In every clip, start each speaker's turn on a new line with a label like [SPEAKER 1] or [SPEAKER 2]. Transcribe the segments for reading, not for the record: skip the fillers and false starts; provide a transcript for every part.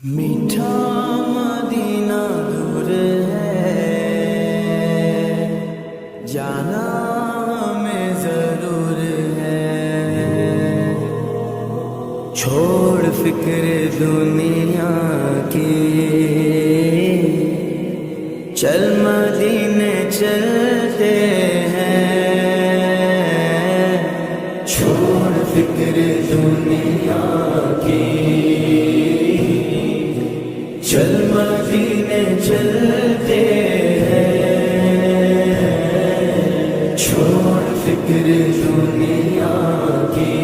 [SPEAKER 1] میٹھا مدینہ دور ہے، جانا ہمیں ضرور ہے، چھوڑ فکر دنیا کی، چل مدینے چلتے ہیں، چھوڑ فکر دنیا کی، چل مدینے چلتے ہیں، چھوڑ فکر دنیا کی،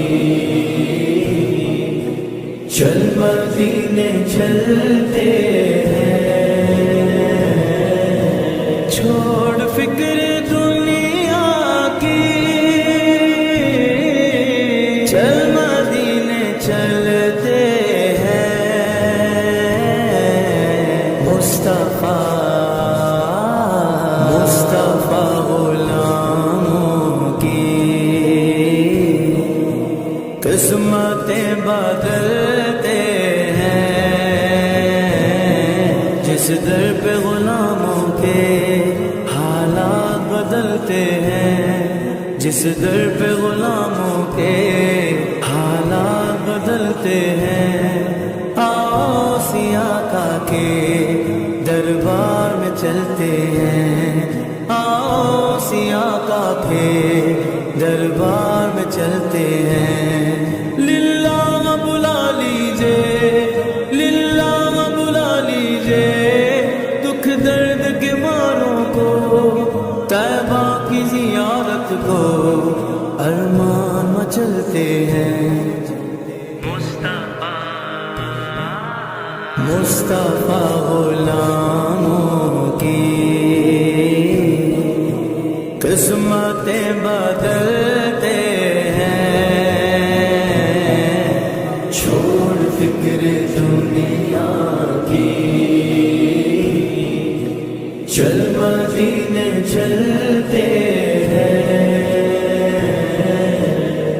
[SPEAKER 1] چل مدینے چلتے ہیں، چھوڑ فکر دنیا کی، چل مدینے چلتے مصطفیٰ غلاموں کی قسمتیں بدلتے ہیں، جس در پہ غلاموں کے حالات بدلتے ہیں، جس در پہ غلاموں کے حالات بدلتے ہیں، آؤ سیاقہ کے دربار میں چلتے ہیں، آؤ سیاقہ کے دربار میں چلتے ہیں، للہ بلا لیجئے، للہ بلا لیجئے، دکھ درد کے ماروں کو، طیبہ کی زیارت کو، ارمان مچلتے ہیں، مصطفیٰ غلاموں کی قسمتیں بدلتے ہیں، چھوڑ فکر دنیا کی، چل مدینے چلتے ہیں،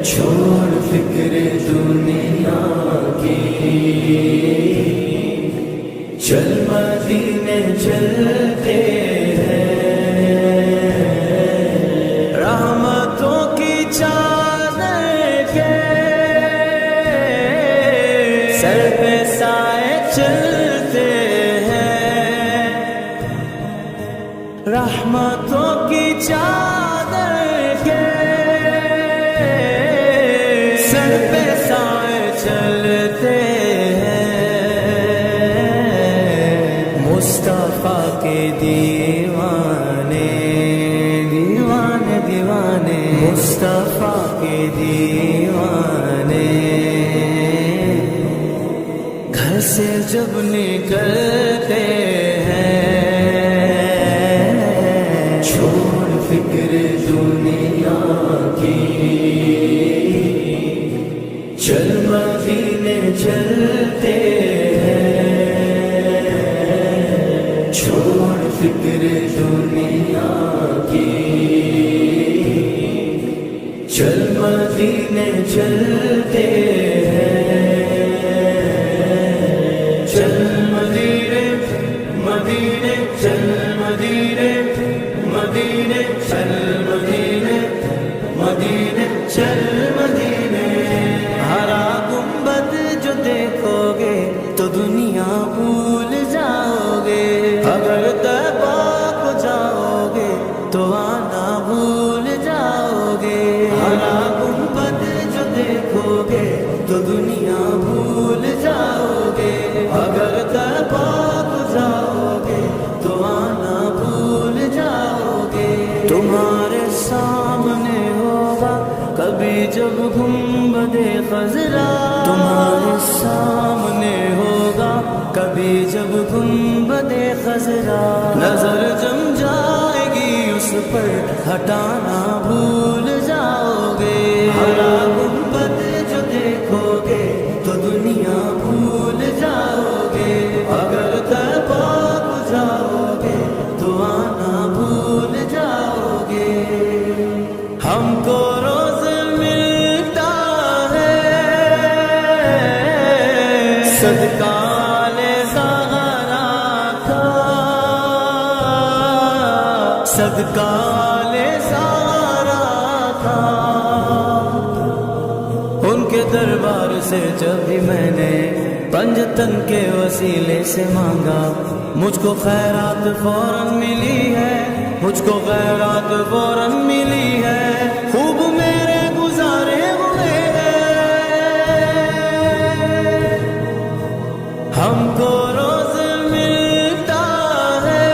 [SPEAKER 1] چھوڑ فکر دنیا کی، چل مدینے چلتے ہیں، رحمتوں کی چادر کے سر پہ سائے چلتے ہیں، رحمتوں کی چادر کے سر پہ سائے چلتے ہیں، مصطفیٰ کے دیوانے دیوانے دیوانے، مصطفیٰ کے دیوانے، گھر سے جب نکلتے ہیں، چھوڑ فکر دنیا کی، چل مدینے چلتے ہیں، چھوڑ فکر دنیا کی، چل مدینے چلتے ہیں، چل مدینے مدینے، چل مدینے مدینے، چل مدینے مدینے، چل مدینے، ہرا گنبد جو دیکھو گے تو دنیا بھول جاؤ گے، اگر طیبہ کو جاؤ گے تو آنا بھول جاؤ گے، ہرا گنبد جو دیکھو گے تو دنیا بھول جاؤ گے، اگر طیبہ کو جاؤ گے تو آنا بھول جاؤ گے، تمہارے سامنے ہوگا کبھی جب گنبد خضرا، تمہارے سامنے ہوگا کبھی جب گنبد خضرا، نظر جم جائے گی اس پر ہٹانا بھول جاؤ گے، ہرا گنبد جو دیکھو گے تو دنیا بھول جاؤ گے، اگر طیبہ کو جاؤ گے تو آنا بھول جاؤ گے، ہم کو روز ملتا ہے صدقہ لے صدقہ لے سارا تھا، ان کے دربار سے جب بھی میں نے پنجتن کے وسیلے سے مانگا، مجھ کو خیرات فوراً ملی ہے، مجھ کو خیرات فوراً ملی ہے، خوب میرے گزارے ہوئے ہیں، ہم کو روز ملتا ہے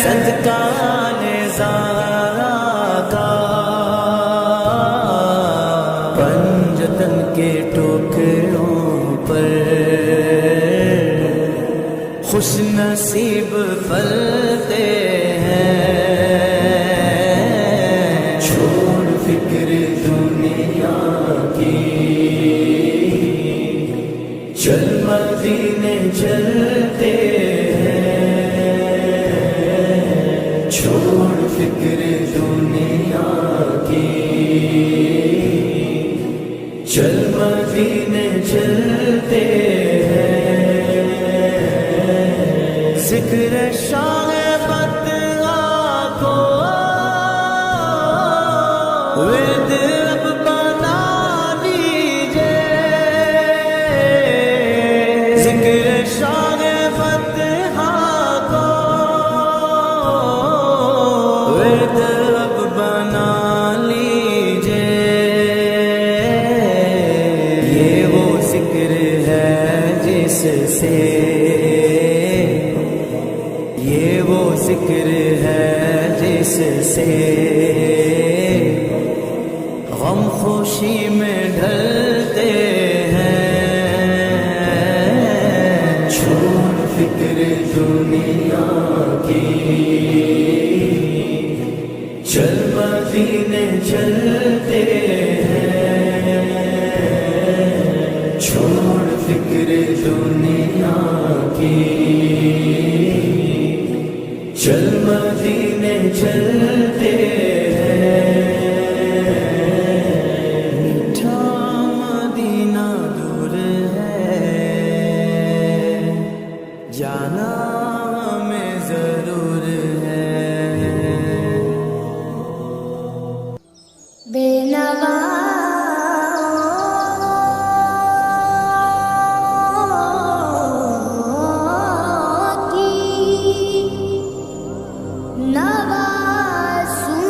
[SPEAKER 1] صدقہ نظارہ کا، پنجتن کے ٹوکروں پر خوش نصیب پلتے ہیں، چھوڑ فکر دنیا کی، چل مدینے چلتے ہیں، چھوڑ فکر دنیا کی، چل مدینے چلتے ہیں، ذکر شاہ بدعا کو ورد اب بنا لیجئے، ذکر شاہ بدعا کو ورد اب بنا لیجئے، یہ وہ ذکر ہے جس سے، یہ وہ ذکر ہے جس سے غم خوشی میں ڈھلتے ہیں، چھوڑ فکر دنیا کی، چل مدینے چلتے ہیں، چھوڑ فکر دنیا کی، چل مدینے چلتے ہیں، میٹھا مدینہ دور ہے، جانا ہمیں ضرور ہے،
[SPEAKER 2] بے نوا نوا سن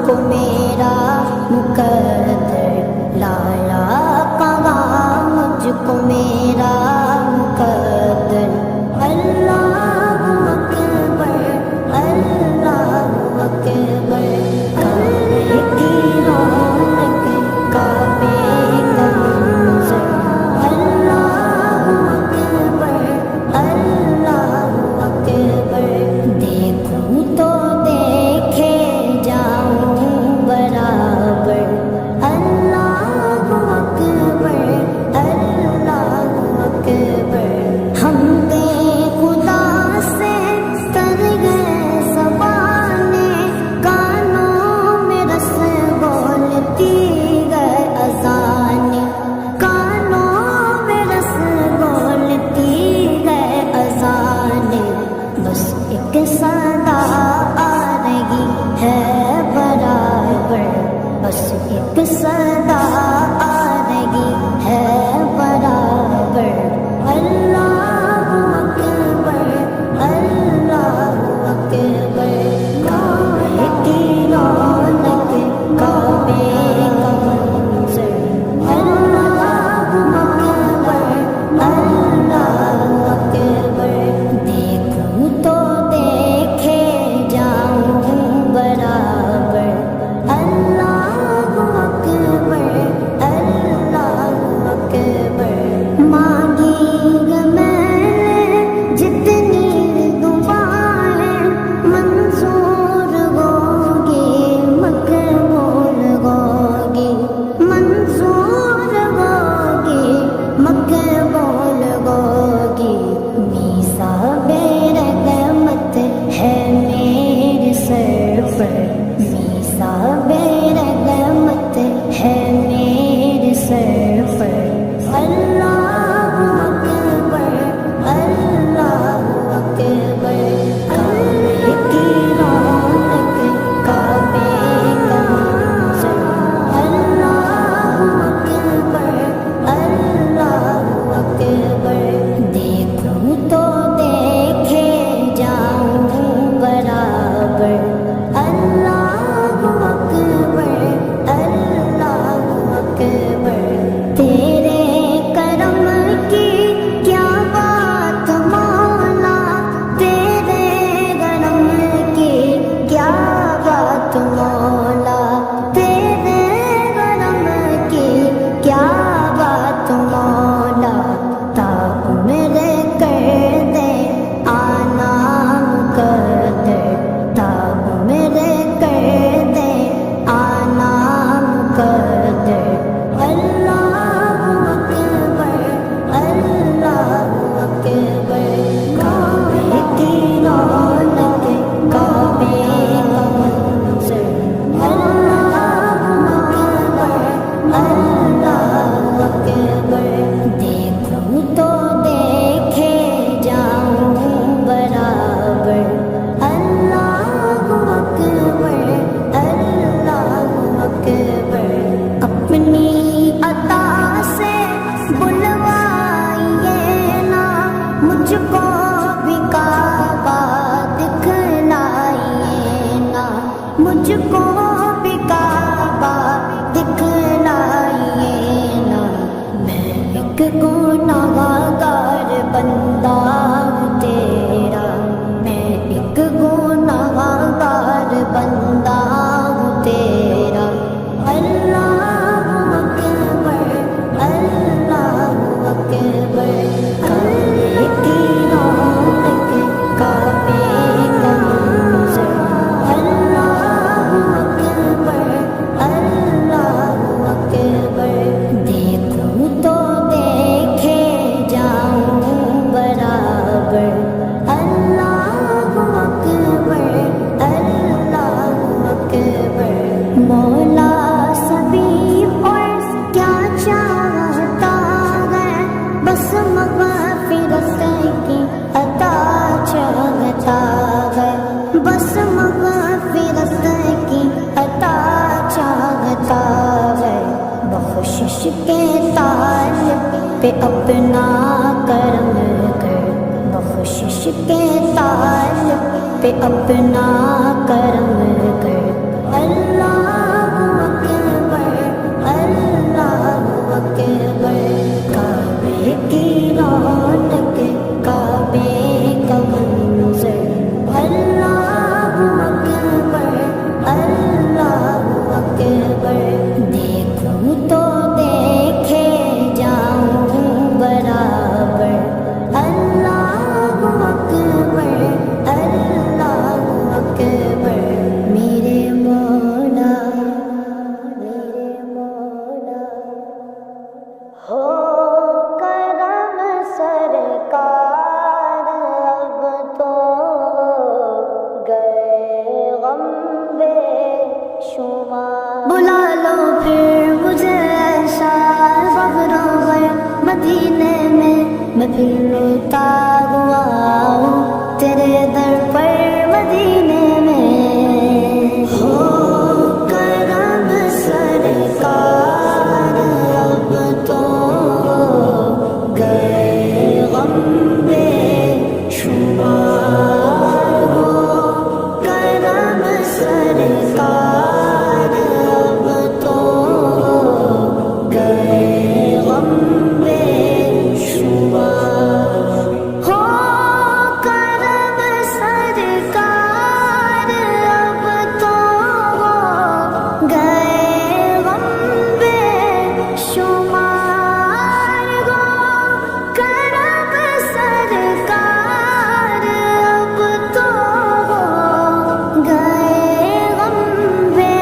[SPEAKER 2] کو میرا مقدر لایا کہاں مجھ کو میرا مقدر اللہ اکبر اللہ اکبر کعبے کی رونق کعبے کا منظر اللہ اکبر اللہ اکبر دیکھوں تو دیکھے جاؤں برابر اللہ اکبر اللہ اکبر ہم دے خدا سے کر گئے زبانیں کانوں میں رس بولتی گئے اذانیں کانوں میں رس بولتی گئے اذانیں بس ایک صدا آ رہی ہے برابر بس ایک صدا آ رہی ہے برابر اللہ اکبر اللہ اکبر کعبے کی رونق کعبے کا منظر اللہ اکبر اللہ اکبر دیکھوں تو دیکھے جاؤں برابر اللہ اکبر اللہ اکبر مانگی میں نے جتنی دعائیں منظور ہوگی مقبول ہوگی منظور ہوگی مقبول ہوگی میسا بے رحمت ہے میرے سر پر میسا بے رحمت ہے میرے سر پر اللہ اکبر اللہ اکبر کعبے کی رونق کعبے کا منظر اللہ اکبر اللہ اکبر دیکھوں تو دیکھے جاؤں برابر اللہ اکبر اللہ اکبر تیرے کرم کی کیا بات مولا تیرے کرم کی کیا بات مولا تیرے کرم کی کیا بات مولا تاب میرے کر دے آنا مقدر تاب میرے کر دے آنا مقدر اللہ اکبر اللہ اکبر کعبے کی رونق کعبے کا منظر اللہ اکبر اللہ اکبر دیکھوں تو دیکھے جاؤں برابر اللہ اکبر اللہ اکبر اپنی عطا سے بلوائیے نا مجھ کو بھی کعبہ دکھلائیے نا مجھ کو بھی کعبہ دکھلائیے نا میں ایک گنہگار بندہ ہوں تیرا میں ایک گنہگار بندہ ہوں تیرا اللہ اکبر اللہ اکبر کعبے کی رونق کعبے کا منظر اللہ اکبر اللہ اکبر دیکھوں تو دیکھے جاؤں برابر اللہ اکبر اللہ اکبر مولا سبھی اور کیا چاہتا ہے بس مغفرت کی عطا چاہتا ہے بس مغفرت کی عطا چاہتا ہے بخشش کے طالب پہ اپنا کرم کر بخشش کے طالب پہ اپنا کرم کر اللہ شمار بلا لو پھر مجھے ایسا بغرور مدینے میں پھر روتا ہوا ہوں تیرے در پر مدینے میں ہو کرم سرکار اب تو گئے غم بے شمار ہو کرم سرکار اب تو گئے غم بے شمار ہو کرم سرکار اب تو گئے غم بے شمار ہو کرم سرکار اب تو گئے غم بے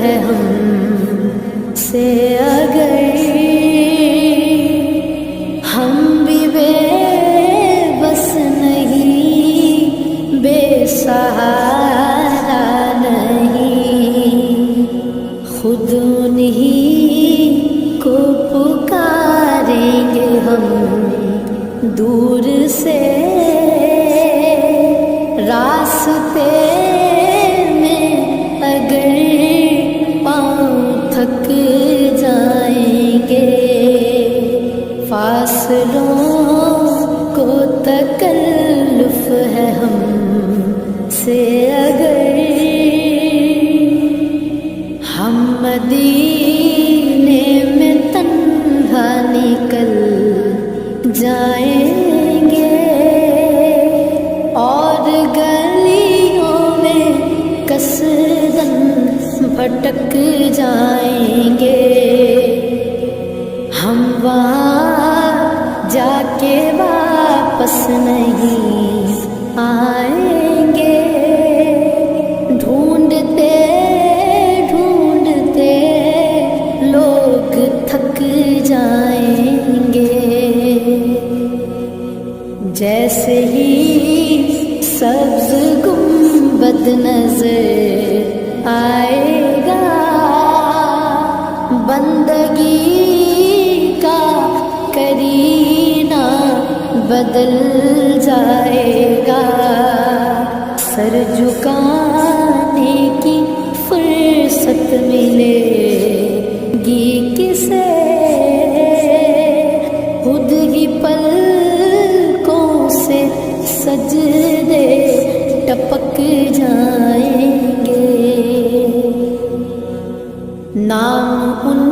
[SPEAKER 3] ہے ہم سے اگر ہم بھی بے بس نہیں، بے سہارا نہیں، خود انہیں کو پکاریں گے ہم دور سے، راستے میں اگر پاؤں تھک جائیں گے، فاصلوں کو تکلف ہے ہم سے اگر ہم مدینے میں تنہا نکل جائیں گے اور گلیوں میں کثرن بھٹک جائیں گے، ہم وہاں جا کے واپس نہیں آئیں گے، ڈھونڈتے ڈھونڈتے لوگ تھک جائیں گے، جیسے ہی سبز گنبد نظر آئے گا، بندگی کا کرینہ بدل جائے گا، سر جھکانے کی فرصت ملے گی کسے، خود ہی پلکوں سے سجدے ٹپک جائیں گے، نام ان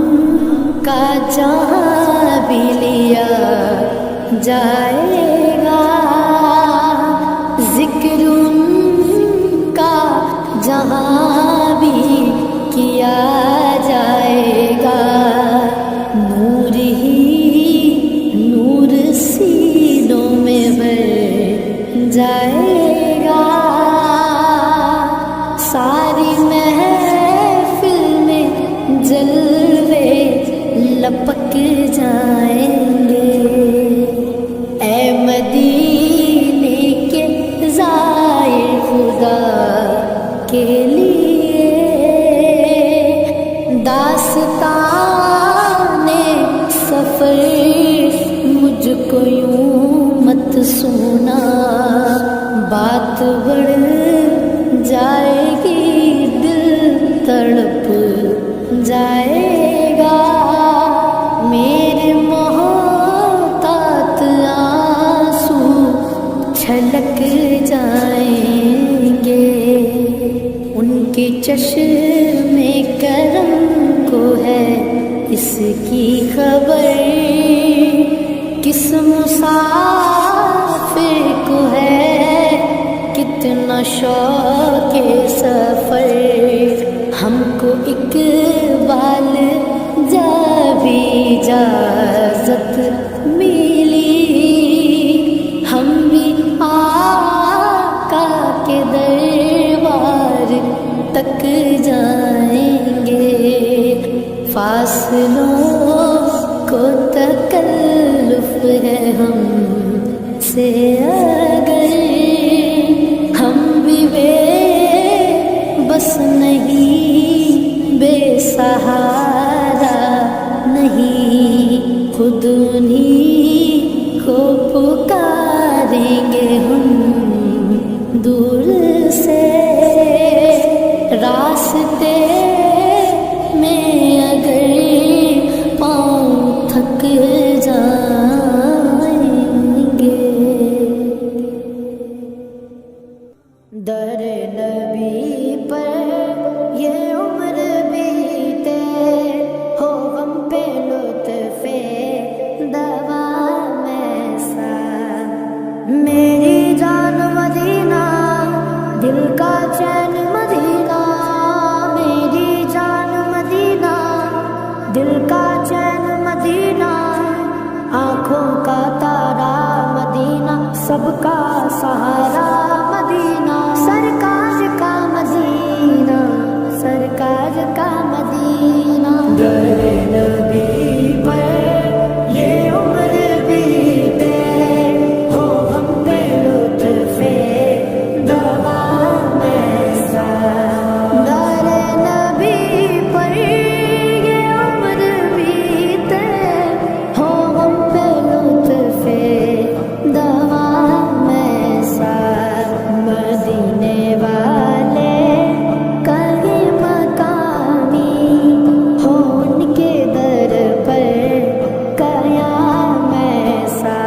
[SPEAKER 3] کا جہاں بھی لیا جائے گا، ذکر ان کا جہاں بھی کیا جائے گا، نور ہی نور سینوں میں بھر جائے گا، ساری محفل میں جلوے لپک جائیں گے، اے مدینے کے زائر خدا کے لیے داستان سفر مجھ کو یوں مت سونا، بات بڑھ جائے گی دل تڑپ جائے گا، میرے محتاط آنسو چھلک جائیں گے، ان کے چشم کرم کو ہے اس کی خبر، کس مسافر کو ہے کتنا شوق سفر، ہم کو اقبال جب اجازت ملی، ہم بھی آقا کے دربار تک جائیں گے، فاصلوں کو تکلف ہے ہم سے اگر ہم بھی بے بس نہیں، بے سہارا نہیں، خود انہیں کو پکاریں گے ہم دور سے، راستے میں اگر پاؤں تھک جائیں گے، در نبی پر یہ عمر بیتے ہو، غم پہ لطف دوا میں سا، میری جان مدینہ دل کا چین مدینہ، میری جان مدینہ دل کا چین مدینہ، آنکھوں کا تارا مدینہ، سب کا سہارا مدینہ، سرکار کا مدینہ، سرکار کا در نبی پر یہ عمر بیتے ہو ہم پہ لطف دوام ایسا در نبی پر یہ عمر بیتے ہو ہم پہ لطف دوام ایسا مدینے والے کہیں مقامی ہو ان کے در پر قیام ایسا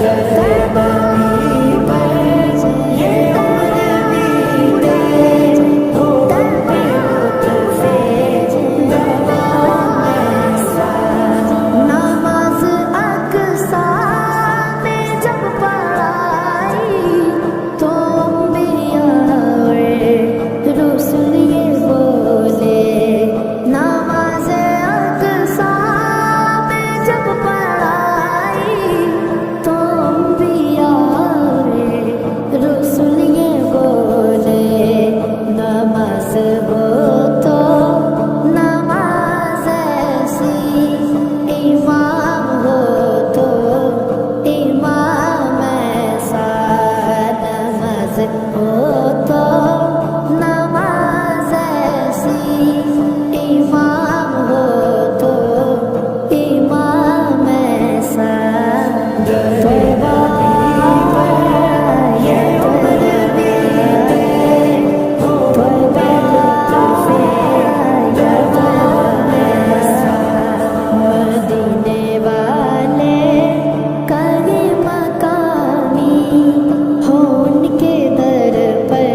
[SPEAKER 3] در نبی پر یہ عمر بیتے ہو ہم پہ لطف دوام ایسا نماز اقصیٰ میں جب پڑھائی تو انبیاء اور رسول یہ بولے نماز اقصیٰ میں جب پڑھائی تو انبیاء اور رسول یہ بولے نماز ہو تو نماز ایسی امام ہو تو امام ایسا نماز ہو تو نماز ایسی امام ہو تو امام ایسا توبہ یہ عمر بیتے ہو توبہ دوام ایسا مدینے والے کہیں مقامی ہو ان کے در پر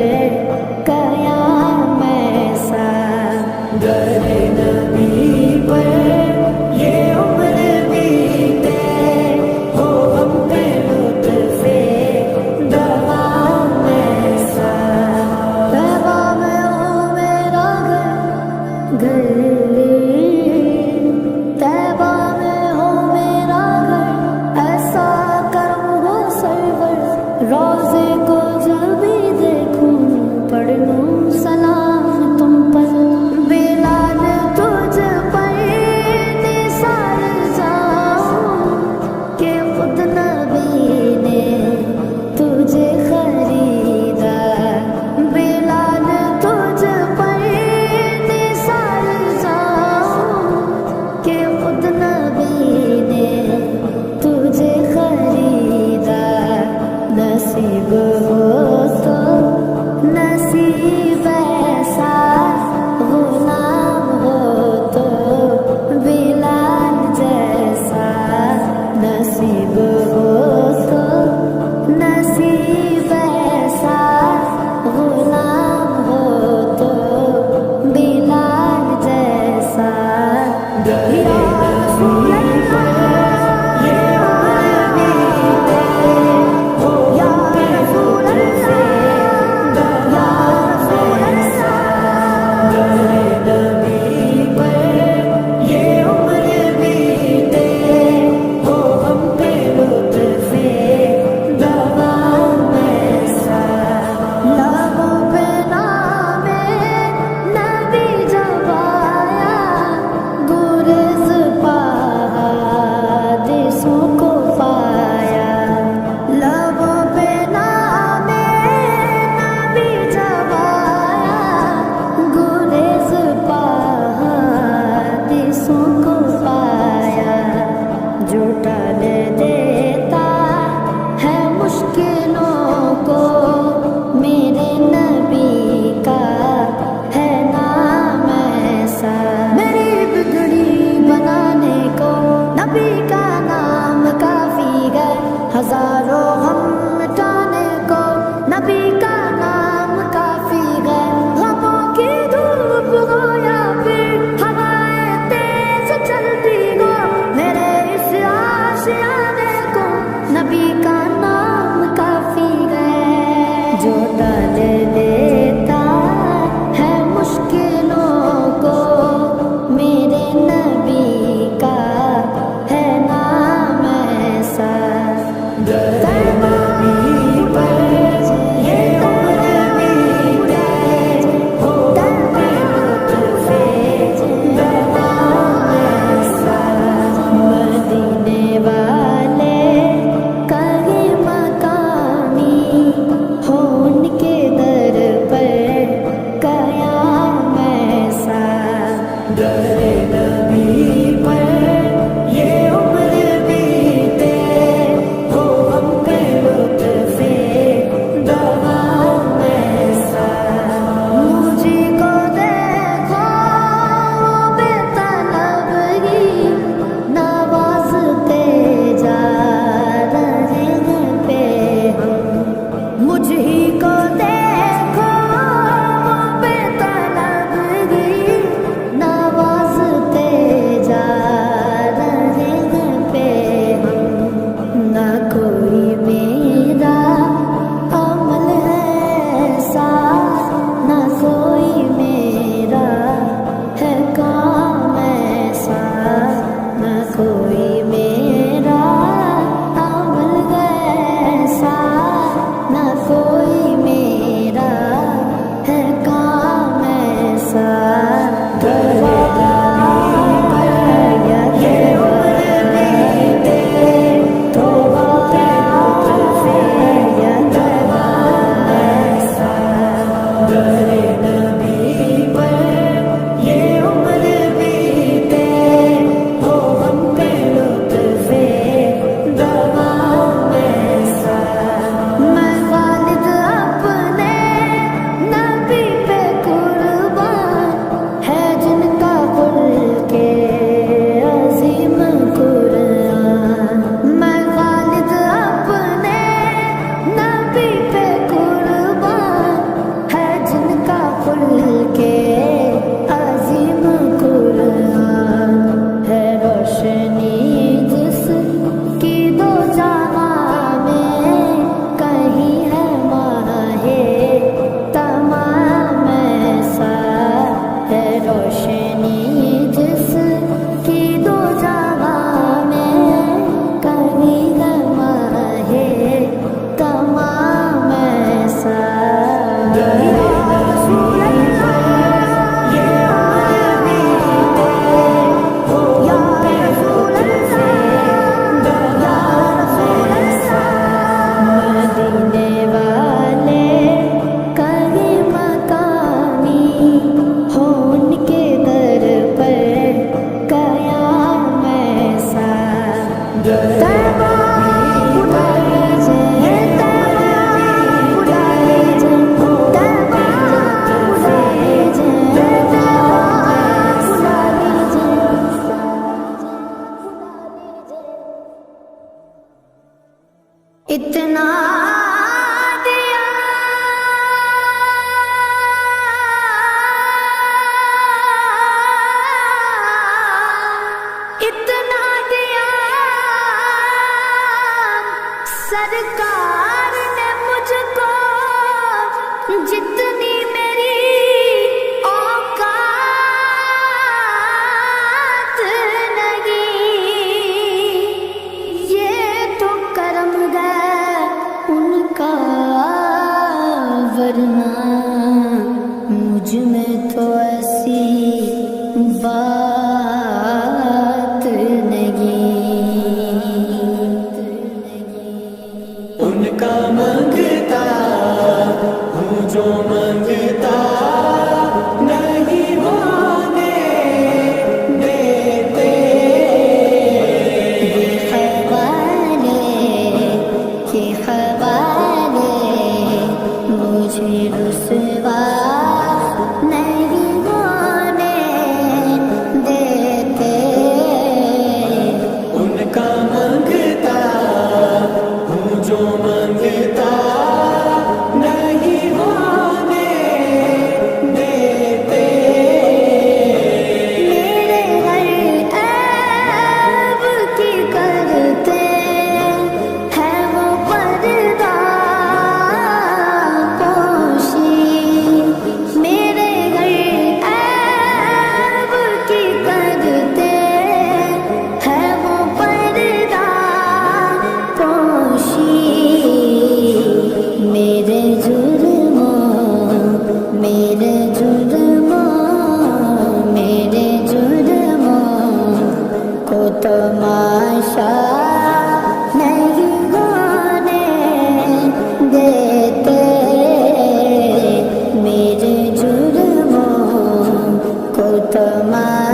[SPEAKER 3] قیام ایسا در نبی پر یہ عمر بیتے ہو ہم پہ لطف دوام ایسا طیبہ میں ہو میرا گھر طیبہ میں ہو میرا گھر ایسا کرم ہو سرور روزے کو جب بھی دیکھوں پڑھ لوں سلام تم پر بلال تجھ پر نثار جاؤں کہ خود نبی نے تجھے خریدا بلال تجھ پر نثار جاؤں کہ خود نبی نے تجھے خریدا نصیب ہو تو نصیب ایسا غلام ہو تو بلال جیسا نصیب ہو تو نصیب ایسا غلام ہو تو بلال جیسا یا رسول اللہ یہ عمر بیتے ہو یا رسول اللہ یا رسول اللہ در نبی پر یہ عمر بیتے ہو ہم پہ لطف دوام ایسا لبوں پہ نام نبی جب آیا گریز
[SPEAKER 1] دے نبی پر یہ عمر بیتے ہو ہم پہ لطف دوام ایسا
[SPEAKER 3] مجھے کو دیکھو بے طلبگی نوازتے جا رہے ہیں پہ مجھ ہی کو دیکھو بے طلبگی نوازتے جا رہے ہیں پہ نہ کوئی میرا عمل ایسا نہ کوئی میرا ہے کام ایسا نہ کوئی میرا عمل ایسا نہ کوئی میرا ہے کام ایسا میں والد اپنے نبی پہ قربان ہے جن کا قل کے عظیم قرآن میں والد اپنے نبی پہ قربان ہے جن کا قل کے عظیم قرآن ہے روشنی جس کی دو جہاں میں کہیں ہے ماہ تمام ایسا ہے روشنی جس کی دو جہاں میں کہیں ہے ماہ تمام ایسا مدینے والے کہیں مقامی ہو ان کے در پر قیام ایسا طیبہ اٹھا لیجئے طیبہ اٹھا لیجئے طیبہ اٹھا لیجئے طیبہ اٹھا لیجئے اتنا دیا اتنا دیا سرکار نے مجھ کو جتنی میری اوقات نہیں یہ تو کرم ہے ان کا ورنہ مجھ میں تو ایسی بات نہیں
[SPEAKER 1] ان کا منگتا ہوں جو منگتا نہیں ہونے دیتے
[SPEAKER 3] حوالے کے حوالے مجھے رسوا نہیں ہونے دیتے
[SPEAKER 1] ان کا منگتا ہوں جو منگتا نہیں ہونے دیتے
[SPEAKER 3] میرے ہر عیب کی کرتے ہیں وہ پردہ پوشی میرے ہر عیب کی کرتے ہیں وہ پردہ پوشی میرے جرموں میرے جرموں میرے جرموں کو تماشا نہیں ہونے دیتے میرے جرموں کو تماشا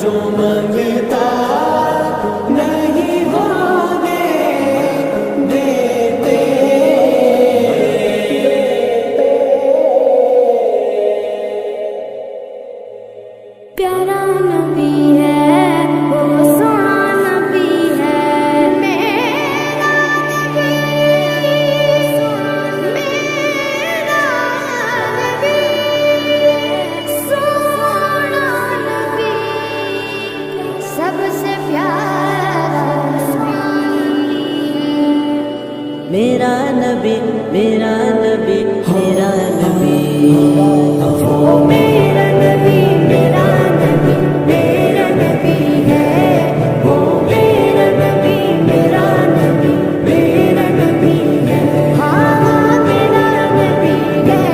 [SPEAKER 1] جو منگتا نہیں ہونے دیتے.
[SPEAKER 3] پیارا نبی ہے وہ سونا نبی ہے میرا نبی میرا نبی سونا نبی سب سے پیارا نبی.
[SPEAKER 4] میرا نبی میرا نبی میرا نبی
[SPEAKER 3] وہ میرا نبی میرا نبی میرا نبی ہے وہ میرا نبی میرا نبی میرا نبی ہے. ہاں ہاں میرا نبی ہے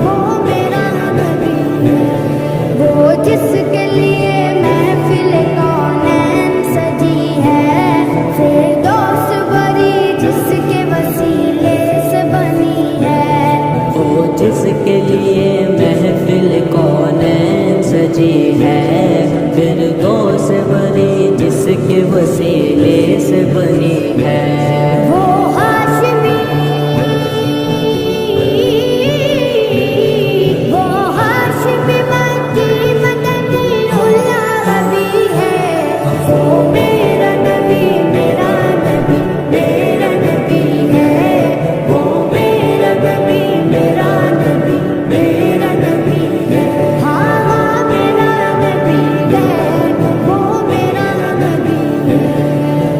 [SPEAKER 3] وہ میرا نبی ہے. وہ جس کے لیے محفل کونین سجی ہے فردوس بری جس کے وسیلے سے بنی ہے.
[SPEAKER 4] وہ جس کے لیے محفل کونین سجی ہے فردوس بری جس کے وسیلے سے بنی ہے.
[SPEAKER 3] وہ ہاشمی مکی مدنی العربی ہے. وہ میرا نبی میرا نبی میرا نبی ہے. وہ میرا نبی میرا نبی میرا نبی ہے. ہاں ہاں میرا نبی ہے وہ میرا نبی ہے.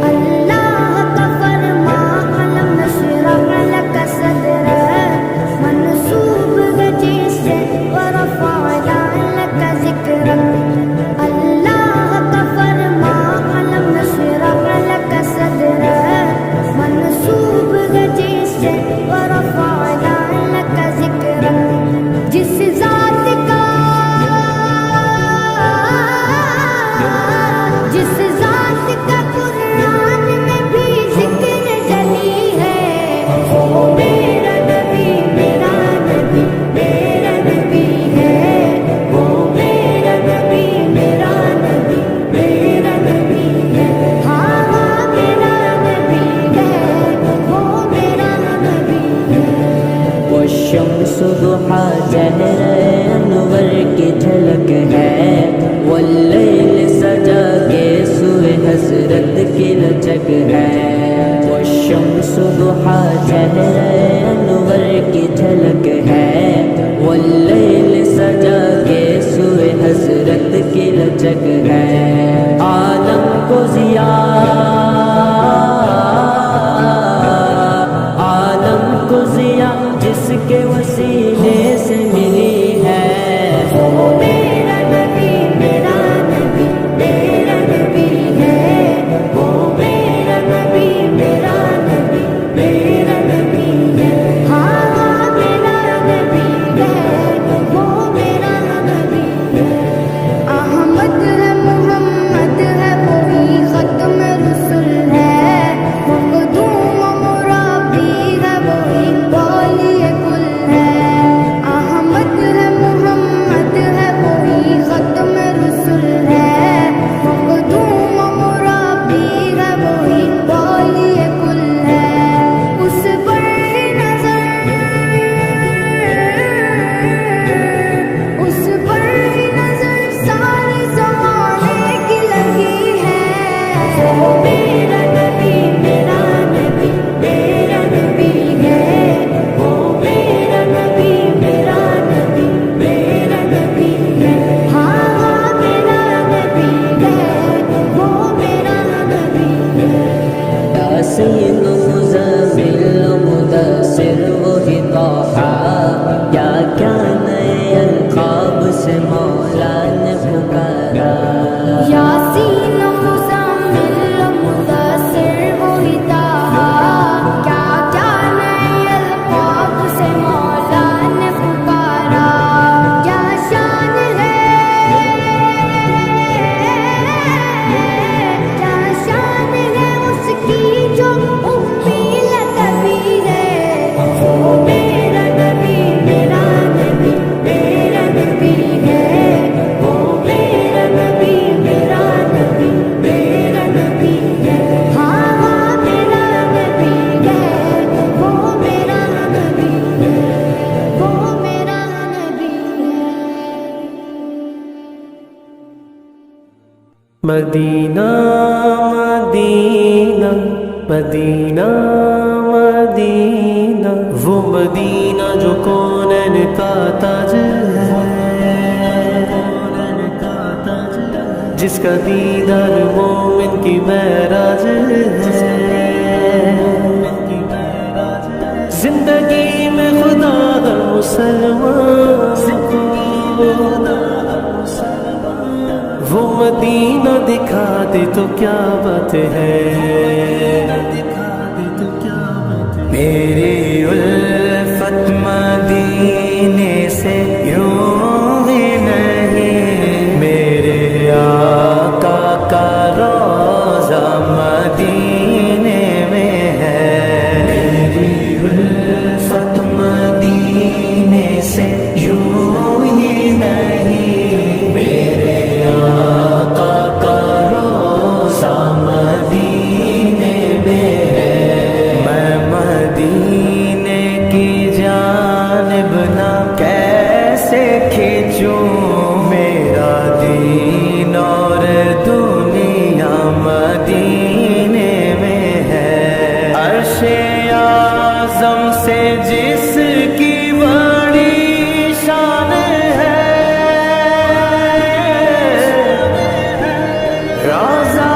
[SPEAKER 3] اللہ کا فرما قلم نشرح لك صدرك منصوب بجس ورفعنا لك ذکرک. اللہ کا فرما قلم نشرح لك صدرك منصوب بجس ورفعنا لك ذکرک. جس ذات کا قرآن میں بھی ذکر جلی ہے. وہ میرا نبی میرا نبی میرا نبی ہے. وہ میرا نبی میرا نبی میرا نبی ہے. ہاں ہاں میرا نبی ہے وہ میرا نبی ہے.
[SPEAKER 4] والشمس ضحا زہر انور کی جھلک ہے واللیل سجا کے سوئے حسرت کی لچک ہے. والشمس ضحا زہر انور کی جھلک ہے واللیل سجا کے سوئے حسرت کی لچک ہے. عالم کو عالم کو ضیا جس کے وسیلے سے ملی ہے.
[SPEAKER 3] وہ میرا نبی میرا نبی میرا نبی ہے. وہ میرا نبی میرا نبی میرا نبی ہے. ہاں ہاں میرا نبی ہے وہ میرا نبی ہے. احمد ہے محمد ہے وہی ختم رسول ہے. مخدوم مرابی ہے وہی بالی کل ہے. احمد ہے محمد ہے وہی ختم رسول ہے. مخدوم مرابی ہے وہی بالی کل ہے. اس پر نظر سارے زمانے کی لگی ہے. وہ میرا نبی میرا نبی میرا نبی ہے. وہ میرا نبی میرا نبی میرا نبی ہے. ہاں ہاں میرا نبی ہے وہ میرا نبی ہے.
[SPEAKER 4] یاسین مزمل مدثر وہی طٰہٰ کیا کیا نئے القاب سے مولا نے پکارا.
[SPEAKER 3] یاسین مزمل مدثر وہی طٰہٰ کیا کیا نئے القاب سے مولا نے پکارا. کیا شان ہے کیا شان ہے اس کی جو
[SPEAKER 4] مدینہ مدینہ مدینہ مدینہ، وہ مدینہ جو کونین کا تاج ہے، جس کا دیدار مومن کی معراج ہے۔ زندگی میں خدا ہر مسلمان کو وہ مدینہ دکھا دے تو کیا بات ہے،
[SPEAKER 1] میری الفت مدینے سے یوں ہی نہیں، میرے آقا کا روضہ مدینے میں ہے، میری الفت مدینے سے یوں ہی نہیں، میرے آقا کا روضہ مدینے میں ہے، میں مدینے کی جانب نہ کیسے کھینچوں، میرا دین اور دنیا مدینے میں ہے، عرش اعظم سے جس کی بڑی شان ہے، روضہ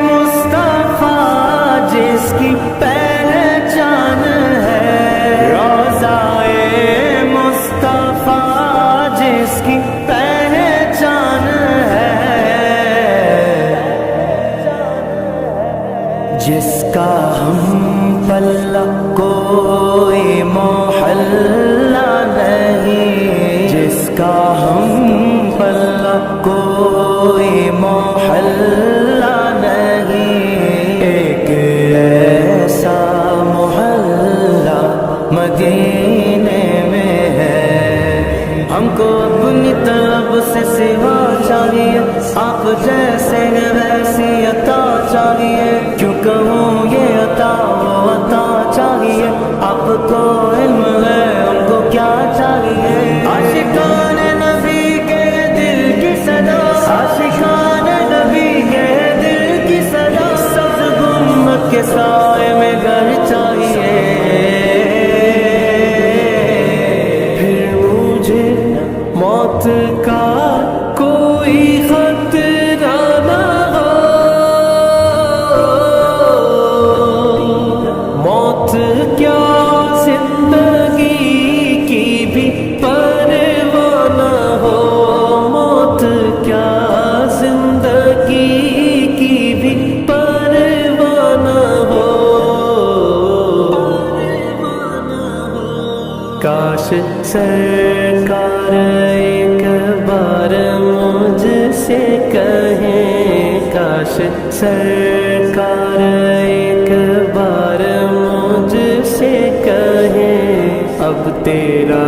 [SPEAKER 1] مصطفیٰ جس کی پہچان ہے، روضہ مصطفیٰ جس کی پہچان ہے، جس کا ہم پلہ کوئی محلہ نہیں، جس کا ہم پلہ کوئی محلہ نہیں، ایک ایسا محلہ مدینے میں ہے، ہم کو اپنی طلب سے سوا چاہیے، آپ جیسے ہیں ویسی عطا چاہیے، کیوں کہوں یہ عطا وہ عطا چاہیے، آپ کو علم ہے ہم کو کیا چاہیے، عاشقان نبی کے دل کی صدا، عاشقان نبی کے دل کی صدا، سبز گنبد کے سائے میں گھر چاہیے، پھر مجھے موت کا کوئی خطرہ نہ ہو، موت کیا زندگی کی بھی پرواہ نہ ہو، موت کیا زندگی کی بھی پرواہ نہ ہو، کاش سرکار ایک بار مجھ سے کہیں، کاش سرکار ایک بار مجھ سے کہیں، اب تیرا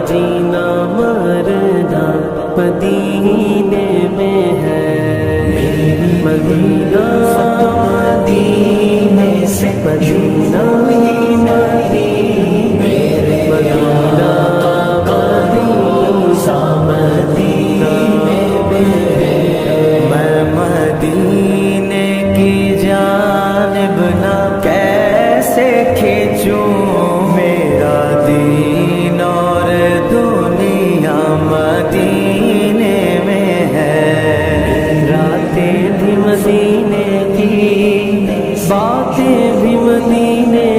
[SPEAKER 1] جینا مرنا مدینے میں ہے، مدینہ مدینے سے مدینہ مدینہ میں مدینے کی جانب نہ کیسے کھینچوں، میرا دین اور دنیا مدینے میں ہے، راتیں بھی مدینے کی، باتیں بھی مدینے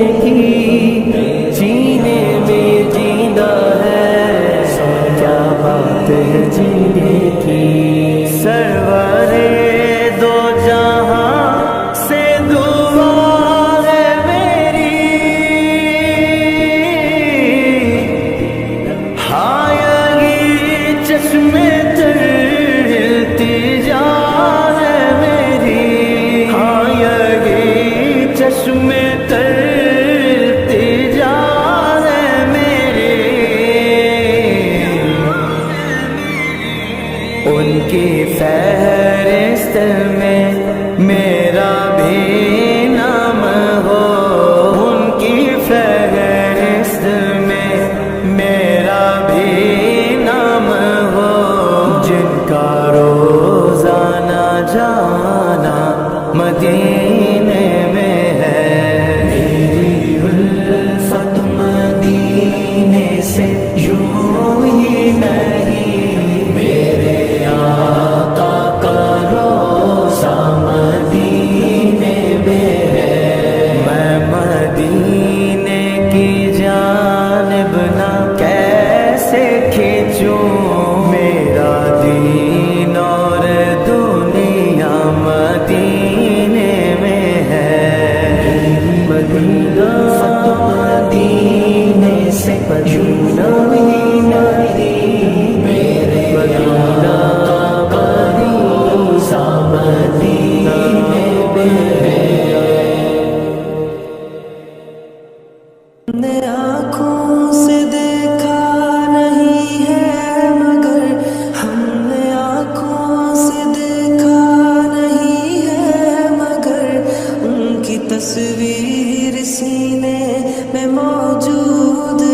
[SPEAKER 1] جانا مدینے میں ہے، میری الفت مدینے سے یوں ہی نہیں، میرے آقا کا روضہ مدینے میں ہے، میں مدینے کی جانب نہ کیسے کھینچوں، میرا دین اور دنیا مدینے میں ہے، مدینہ مدینے سے پجونا نہیں، میرے مدینہ کا روضہ مدینے میں ہے۔
[SPEAKER 5] نے آنکھوں سے دیکھا نہیں ہے مگر، ہم نے آنکھوں سے دیکھا نہیں ہے مگر، ان کی تصویر سینے میں موجود ہے،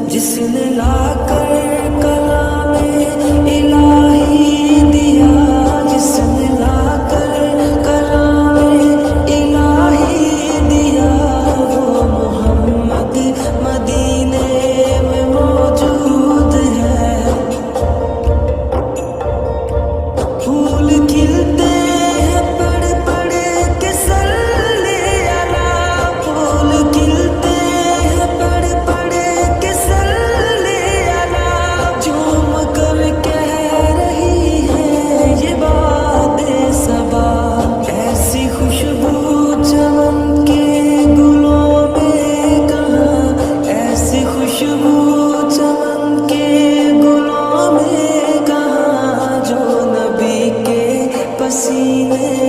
[SPEAKER 5] جس نے لا کر کلام الہی دیا، جس نے لا کر کلام الہی دیا، وہ محمد مدینے میں موجود ہے۔ پھول کھلتے ہیں پڑھ پڑھ کے صلی علی، پھول کھلتے ہیں پڑھ پڑھ کے صلی علی، جھوم کر کہہ رہی ہے یہ بات صبا، ایسی خوشبو چمن کے گلوں میں کہاں، ایسی خوشبو چمن کے گلوں میں کہاں، جو نبی کے پسینے